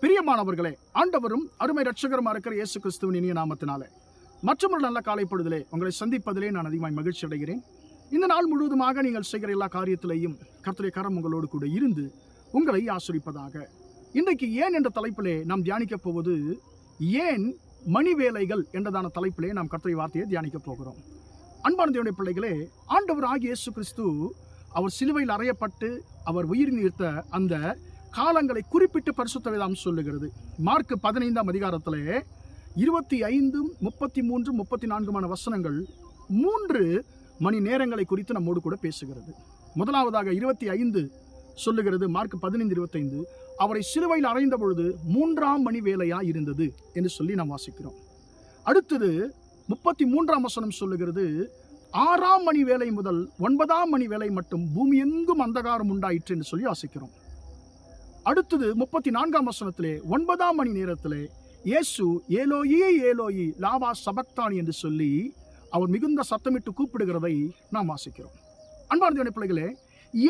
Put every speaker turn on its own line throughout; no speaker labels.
பிரியமானவர்களே, ஆண்டவரும் அருமை இரட்சகருமா இருக்கிற இயேசு கிறிஸ்துவின் இனிய நாமத்தினாலே மற்றொரு நல்ல காலை பொழுதிலே உங்களை சந்திப்பதிலே நான் அதிகமாக மகிழ்ச்சி அடைகிறேன். இந்த நாள் முழுவதுமாக நீங்கள் செய்கிற எல்லா காரியத்திலேயும் கர்த்தருடைய கரம் உங்களோடு கூட இருந்து உங்களை ஆசீர்வதிப்பதாக. இன்றைக்கு ஏன் என்ற தலைப்பிலே நாம் தியானிக்க போவது ஏன் மணி வேலைகள் என்றதான தலைப்பிலே நாம் கர்த்தருடைய வார்த்தையை தியானிக்க போகிறோம். அன்பான தேவனுடைய பிள்ளைகளே, ஆண்டவர் ஆகிய இயேசு கிறிஸ்து அவர் சிலுவையில் அறையப்பட்டு அவர் உயிர் நீர்த்த அந்த காலங்களை குறிப்பிட்டு பரிசுத்த வேதம் சொல்லுகிறது. மார்க் 15ஆம் அதிகாரத்திலே 25, 33, 34 வசனங்கள் 3 மணி நேரங்களை குறித்து நம்மோடு கூட பேசுகிறது. முதலாவதாக 25 சொல்லுகிறது. மார்க் 15:25 அவரை சிலுவையில் அறைந்த பொழுது 3ஆம் மணி வேலையா இருந்தது என்று சொல்லி நாம் வாசிக்கிறோம். அடுத்தது 33ஆம் வசனம் சொல்லுகிறது, 6ஆம் மணி வேலை முதல் 9ஆம் மணி வேலை மட்டும் பூமி எங்கும் அந்தகாரம் உண்டாயிற்று என்று சொல்லி வாசிக்கிறோம். அடுத்தது 34ஆம் வசனத்திலே 9ஆம் மணி நேரத்திலே இயேசு ஏலோயி ஏலோயி லாமா சபக்தானி என்று சொல்லி அவர் மிகுந்த சத்தமிட்டு கூப்பிடுகிறதை நாம் வாசிக்கிறோம். அன்பார்ந்த தேவனுடைய பிள்ளைகளே,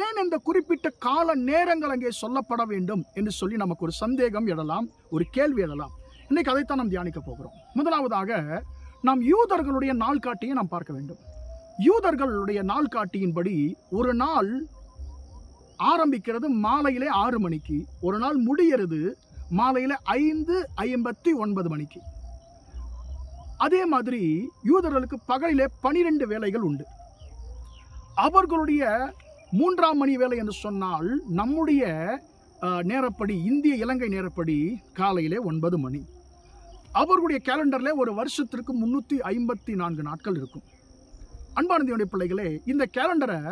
ஏன் இந்த குறிப்பிட்ட கால நேரங்கள் அங்கே சொல்லப்பட வேண்டும் என்று சொல்லி நமக்கு ஒரு சந்தேகம் எழலாம், ஒரு கேள்வி எழலாம். இன்னைக்கு அதைத்தான் நாம் தியானிக்க போகிறோம். முதலாவதாக நாம் யூதர்களுடைய நாள்காட்டியை நாம் பார்க்க வேண்டும். யூதர்களுடைய நாள்காட்டியின்படி ஒரு நாள் ஆரம்பிக்கிறது மாலையிலே 6 மணிக்கு, ஒரு நாள் முடிகிறது மாலையில 5:59 மணிக்கு. அதே மாதிரி யூதர்களுக்கு பகலிலே 12 வேலைகள் உண்டு. அவர்களுடைய 3ஆம் மணி வேலை என்று சொன்னால் நம்முடைய நேரப்படி, இந்திய இலங்கை நேரப்படி காலையிலே 9 மணி. அவர்களுடைய கேலண்டர்ல ஒரு வருஷத்திற்கு 354 நாட்கள் இருக்கும். அன்பான தேவனுடைய பிள்ளைகளே, இந்த கேலண்டரை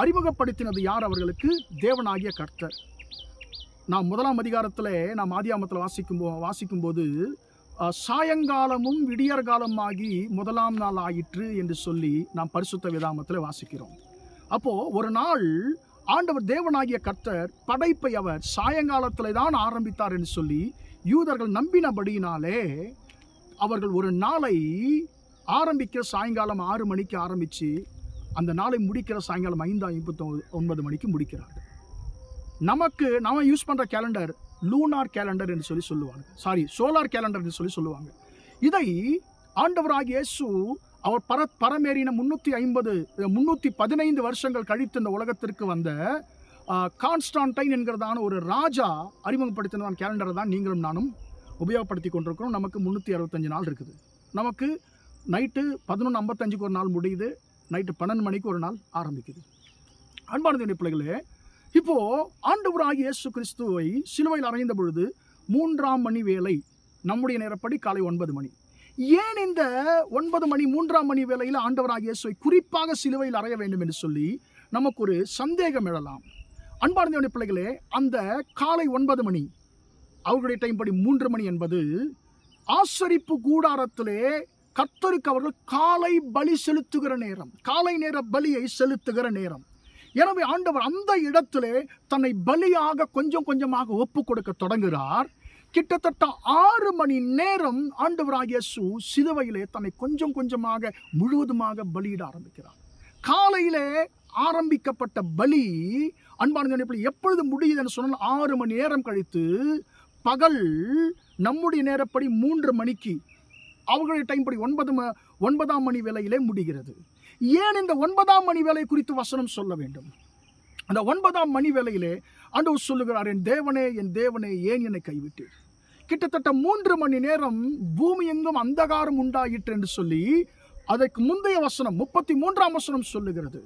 அறிமுகப்படுத்தினது யார் அவர்களுக்கு? தேவனாகிய கர்த்தர். நாம் 1ஆம் அதிகாரத்தில் நாம் ஆதியாகமத்தில் வாசிக்கும்போது சாயங்காலமும் விடியற்காலமாகி 1ஆம் நாள் ஆயிற்று என்று சொல்லி நாம் பரிசுத்த வேதாகமத்தில் வாசிக்கிறோம். அப்போ ஒரு நாள் ஆண்டவர் தேவனாகிய கர்த்தர் படைப்பை அவர் சாயங்காலத்தில் தான் ஆரம்பித்தார் என்று சொல்லி யூதர்கள் நம்பினபடியினாலே அவர்கள் ஒரு நாளை ஆரம்பிக்க சாயங்காலம் 6 மணிக்கு ஆரம்பித்து அந்த நாளை முடிக்கிற சாயங்காலம் 5:59 மணிக்கு முடிக்கிறார்கள். நம்ம யூஸ் பண்ணுற கேலண்டர் லூனார் கேலண்டர் என்று சொல்லி சொல்லுவாங்க, சோலார் கேலண்டர் என்று சொல்லி சொல்லுவாங்க. இதை ஆண்டவராகிய இயேசு அவர் பரமேறின 315 வருஷங்கள் கழித்து இந்த உலகத்திற்கு வந்த கான்ஸ்டான்டைன் என்கிறதான ஒரு ராஜா அறிமுகப்படுத்தினதான கேலண்டரை தான் நீங்களும் நானும் உபயோகப்படுத்தி கொண்டிருக்கிறோம். நமக்கு 365 நாள் இருக்குது. நமக்கு நைட்டு 11:55 ஒரு நாள் முடியுது, நைட்டு 12 மணிக்கு ஒரு நாள் ஆரம்பிக்குது. அன்பான தேவனுடைய பிள்ளைகளே, இப்போ ஆண்டவராகிய இயேசு கிறிஸ்துவை சிலுவையில் அறைந்த பொழுது 3ஆம் மணி வேலை நம்முடைய நேரப்படி காலை 9 மணி. ஏன் இந்த 9 மணி 3ஆம் மணி வேலையில் ஆண்டவராகிய இயேசுவை குறிப்பாக சிலுவையில் அறைய வேண்டும் என்று சொல்லி நமக்கு ஒரு சந்தேகம் எழலாம். அன்பான தேவனுடைய பிள்ளைகளே, அந்த காலை 9 மணி அவர்களுடைய டைம் படி 3 மணி என்பது ஆசரிப்பு கூடாரத்திலே கர்த்தருக்கு அவர்கள் காலை பலி செலுத்துகிற நேரம், காலை நேர பலியை செலுத்துகிற நேரம். எனவே ஆண்டவர் அந்த இடத்திலே தன்னை பலியாக கொஞ்சம் கொஞ்சமாக ஒப்பு கொடுக்க தொடங்குகிறார். கிட்டத்தட்ட 6 மணி நேரம் ஆண்டவராகிய இயேசு சிலுவையிலே தன்னை கொஞ்சம் கொஞ்சமாக முழுவதுமாக பலியிட ஆரம்பிக்கிறார். காலையிலே ஆரம்பிக்கப்பட்ட பலி அன்பான எப்பொழுது முடியுது என்று சொன்னால் 6 மணி நேரம் கழித்து பகல் நம்முடைய நேரப்படி 3 மணிக்கு அவர்களுடைய டைம் படி 9ஆம் மணி வேலையிலே முடிகிறது. ஏன் இந்த 9ஆம் மணி வேலை குறித்து வசனம் சொல்ல வேண்டும்? அந்த 9ஆம் மணி வேலையிலே ஆண்டவர் சொல்லுகிறார், என் தேவனே ஏன் என்னை கைவிட்டீர்? கிட்டத்தட்ட 3 மணி நேரம் பூமி எங்கும் அந்தகாரம் உண்டாயிற்று என்று சொல்லி அதற்கு முந்தைய வசனம் 33ஆம் வசனம் சொல்லுகிறது.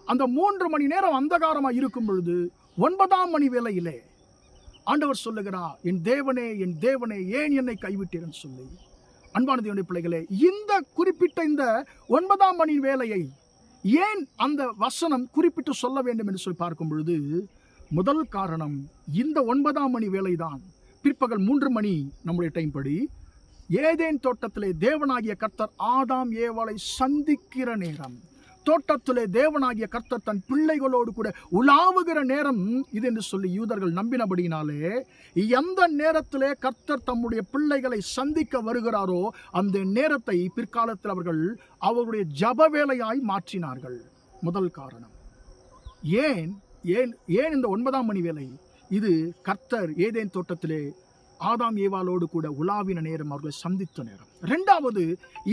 அந்த 3 மணி நேரம் அந்தகாரமாக இருக்கும் பொழுது 9ஆம் மணி வேலையிலே ஆண்டவர் சொல்லுகிறார், என் தேவனே ஏன் என்னை கைவிட்டீர் என்று சொல்லி. அன்பான தேவனுடைய பிள்ளைகளே, இந்த குறிப்பிட்ட இந்த 9ஆம் மணி வேலையை ஏன் அந்த வசனம் குறிப்பிட்டு சொல்ல வேண்டும் என்று சொல்லி பார்க்கும் பொழுது முதல் காரணம், இந்த 9ஆம் மணி வேலை தான் பிற்பகல் 3 மணி நம்முடைய டைம் படி ஏதேன் தோட்டத்திலே தேவனாகிய கர்த்தர் ஆதாம் ஏவாளை சந்திக்கிற நேரம். தோட்டத்திலே தேவனாகிய கர்த்தர் தன் பிள்ளைகளோடு கூட உலாவுகிற நேரம் இது என்று சொல்லி யூதர்கள் நம்பினபடினாலே எந்த நேரத்திலே கர்த்தர் தம்முடைய பிள்ளைகளை சந்திக்க வருகிறாரோ அந்த நேரத்தை பிற்காலத்தில் அவர்களுடைய ஜப வேலையாய் மாற்றினார்கள். முதல் காரணம். ஏன் இந்த 9ஆம் மணி வேலை இது கர்த்தர் ஏதேன் தோட்டத்திலே ஆதாம் ஏவாளோடு கூட உலாவின நேரம், அவர்களை சந்தித்த நேரம். இரண்டாவது,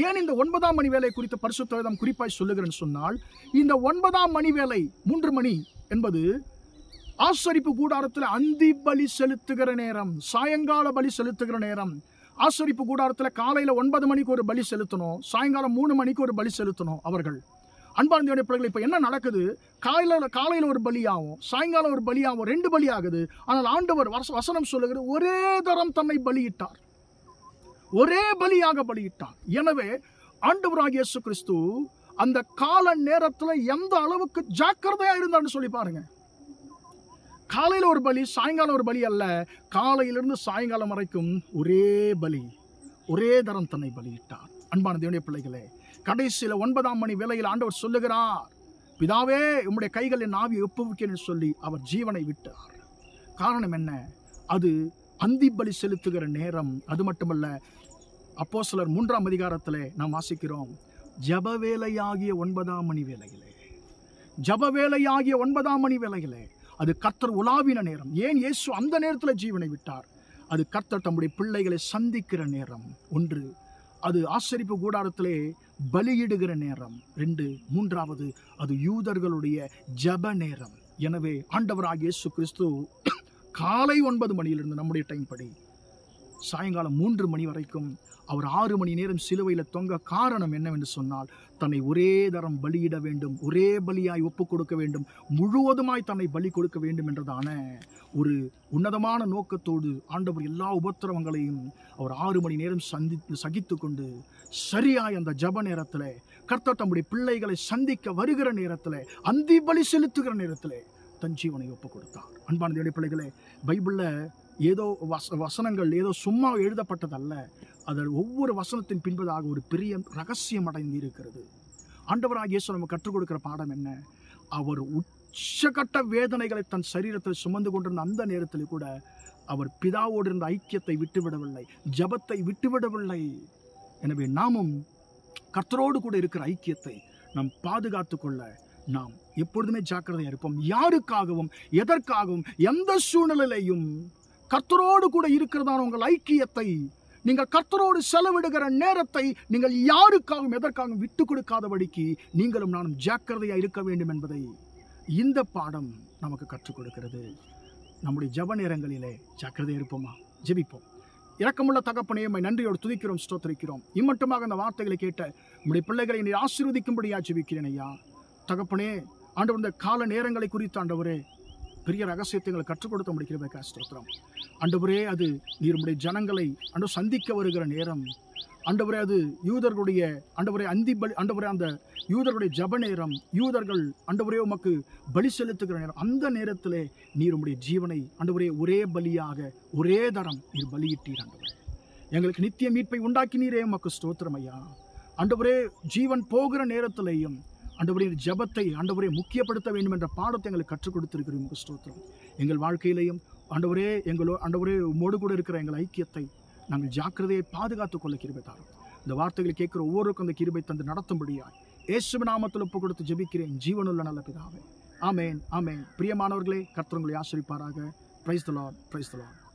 ஏன் இந்த 9ஆம் மணி வேலை குறித்த பரிசுத்த வேதம் குறிப்பாய் சொல்லுகிறேன்னு சொன்னால், இந்த 9ஆம் மணி வேலை 3 மணி என்பது ஆசரிப்பு கூடாரத்தில் அந்தி பலி செலுத்துகிற நேரம், சாயங்கால பலி செலுத்துகிற நேரம். ஆசரிப்பு கூடாரத்தில் காலையில் 9 மணிக்கு ஒரு பலி செலுத்தணும், சாயங்காலம் 3 மணிக்கு ஒரு பலி செலுத்தணும் அவர்கள். அன்பார்ந்த தேவனுடைய பிள்ளைகள், இப்போ என்ன நடக்குது? காலையில் ஒரு பலியாகும், சாயங்காலம் ஒரு பலியாகும், 2 பலி ஆகுது. ஆனால் ஆண்டவர் வசனம் சொல்லுகிறது, ஒரே தரம் தன்னை பலியிட்டார், ஒரே பலியாக பலியிட்டார். எனவே ஆண்டவராகிய இயேசு கிறிஸ்து அந்த கால நேரத்தில் எந்த அளவுக்கு ஜாக்கிரதையா இருந்தான்னு சொல்லி பாருங்க. காலையில் ஒரு பலி, சாயங்காலம் ஒரு பலி அல்ல, காலையிலிருந்து சாயங்காலம் வரைக்கும் ஒரே பலி, ஒரே தரம் தன்னை பலியிட்டார். அன்பான தேவனுடைய பிள்ளைகளே, கடைசியில் 9ஆம் மணி வேளையில் ஆண்டவர் சொல்லுகிறார், பிதாவே உம்முடைய கைகள் என் ஆவியை ஒப்புவிக்கிறேன் சொல்லி அவர் ஜீவனை விட்டார். காரணம் என்ன? அது அந்தி பலி செலுத்துகிற நேரம். அது மட்டுமல்ல, அப்போஸ்தலர் 3ஆம் அதிகாரத்திலே நாம் வாசிக்கிறோம், ஜப வேலையாகிய 9ஆம் மணி வேளையிலே, ஜப வேலையாகிய 9ஆம் மணி வேளையிலே அது கர்த்தர் உலாவின நேரம். ஏன் இயேசு அந்த நேரத்தில் ஜீவனை விட்டார்? அது கர்த்தர் தம்முடைய பிள்ளைகளை சந்திக்கிற நேரம். 1, அது ஆசரிப்பு கூடாரத்திலே பலியிடுகிற நேரம். 2, 3வது, அது யூதர்களுடைய ஜப நேரம். எனவே ஆண்டவராகிய இயேசு கிறிஸ்து காலை 9 மணியிலிருந்து நம்முடைய டைம் படி சாயங்காலம் 3 மணி வரைக்கும் அவர் 6 மணி நேரம் சிலுவையில் தொங்க காரணம் என்னவென்று சொன்னால், தன்னை ஒரே தரம் பலியிட வேண்டும், ஒரே பலியாய் ஒப்பு கொடுக்க வேண்டும், முழுவதுமாய் தன்னை பலி கொடுக்க வேண்டும் என்றதான ஒரு உன்னதமான நோக்கத்தோடு ஆண்டவர் எல்லா உபத்திரவங்களையும் அவர் 6 மணி நேரம் சகித்து கொண்டு சரியாய் அந்த ஜப நேரத்தில், கர்த்தர் தம்முடைய பிள்ளைகளை சந்திக்க வருகிற நேரத்தில், அந்தி பலி செலுத்துகிற நேரத்தில் தன் ஜீவனை ஒப்பு கொடுத்தார். அன்பான தேவனுடைய பிள்ளைகளே, பைபிளில் ஏதோ வசனங்கள் ஏதோ சும்மா எழுதப்பட்டதல்ல, அதில் ஒவ்வொரு வசனத்தின் பின்பதாக ஒரு பெரிய ரகசியம் அடைந்து இருக்கிறது. ஆண்டவராகிய இயேசு நமக்கு கற்றுக் கொடுக்கிற பாடம் என்ன? அவர் உச்சகட்ட வேதனைகளை தன் சரீரத்தில் சுமந்து கொண்டிருந்த அந்த நேரத்தில் கூட அவர் பிதாவோடு இருந்த ஐக்கியத்தை விட்டுவிடவில்லை, ஜபத்தை விட்டுவிடவில்லை. எனவே நாமும் கர்த்தரோடு கூட இருக்கிற ஐக்கியத்தை நாம் பாதுகாத்து கொள்ள நாம் எப்பொழுதுமே ஜாக்கிரதையா இருப்போம். யாருக்காகவும் எதற்காகவும் எந்த சூழ்நிலையிலையும் கர்த்தரோடு கூட இருக்கிறதான உங்கள் ஐக்கியத்தை, நீங்கள் கர்த்தரோடு செலவிடுகிற நேரத்தை நீங்கள் யாருக்காகவும் எதற்காகவும் விட்டு கொடுக்காதபடிக்கு நீங்களும் நானும் ஜாக்கிரதையா இருக்க வேண்டும் என்பதை இந்த பாடம் நமக்கு கற்றுக் கொடுக்கிறது. நம்முடைய ஜப நேரங்களிலே ஜாக்கிரதையா இருப்போமா? ஜெபிப்போம். இரக்கமுள்ள தகப்பனே, உம்மை நன்றியோடு துதிக்கிறோம், ஸ்தோத்திரிக்கிறோம். இம்மட்டுமாக அந்த வார்த்தைகளை கேட்ட உம்முடைய பிள்ளைகளை நீ ஆசீர்வதிக்கும்படியா ஜெபிக்கிறேன் ஐயா. தகப்பனே, ஆண்டவர் இந்த கால நேரங்களை குறித்து ஆண்டவரே பெரிய ரகசியத்தை எங்களை கற்றுக் கொடுத்த முடிக்கிறதுக்காக ஸ்தோத்திரம். ஆண்டவரே, அது நீர் உம்முடைய ஜனங்களை ஆண்டவர் சந்திக்க வருகிற நேரம். ஆண்டவரே, அது யூதர்களுடைய ஆண்டவரே ஆண்டவரே அந்த யூதர்களுடைய ஜப நேரம், யூதர்கள் ஆண்டவரே உமக்கு பலி செலுத்துகிற நேரம். அந்த நேரத்திலே நீர் உம்முடைய ஜீவனை ஆண்டவரே ஒரே பலியாக ஒரே தரம் நீர் பலியிட்டீர். ஆண்டவரே, எங்களுக்கு நித்திய மீட்பை உண்டாக்கினீரே, உமக்கு ஸ்தோத்திரம் ஐயா. ஆண்டவரே, ஜீவன் போகிற நேரத்திலேயும் ஆண்டவரே ஜபத்தை ஆண்டவரே முக்கியப்படுத்த வேண்டும் என்ற பாடத்தை எங்களுக்கு கற்றுக் கொடுத்திருக்கிறோம். உமக்கு ஸ்தோத்திரம். எங்கள் வாழ்க்கையிலையும் ஆண்டவரே ஆண்டவரே உம்மோடு கூட இருக்கிற எங்கள் ஐக்கியத்தை நாங்கள் ஜாக்கிரதையை பாதுகாத்துக் கொள்ள கிருபை தாரும். இந்த வார்த்தைகளை கேட்கிற ஒவ்வொருக்கும் அந்த கிருபை தந்து நடத்தும்படியாய் இயேசுவின் நாமத்தில் ஒப்பு கொடுத்து ஜெபிக்கிறேன், ஜீவனுள்ள நல்ல பிதாவே. ஆமேன், ஆமேன். பிரியமானவர்களே, கர்த்தர் உங்களை ஆசீர்வதிப்பாராக. Praise the Lord, praise the Lord.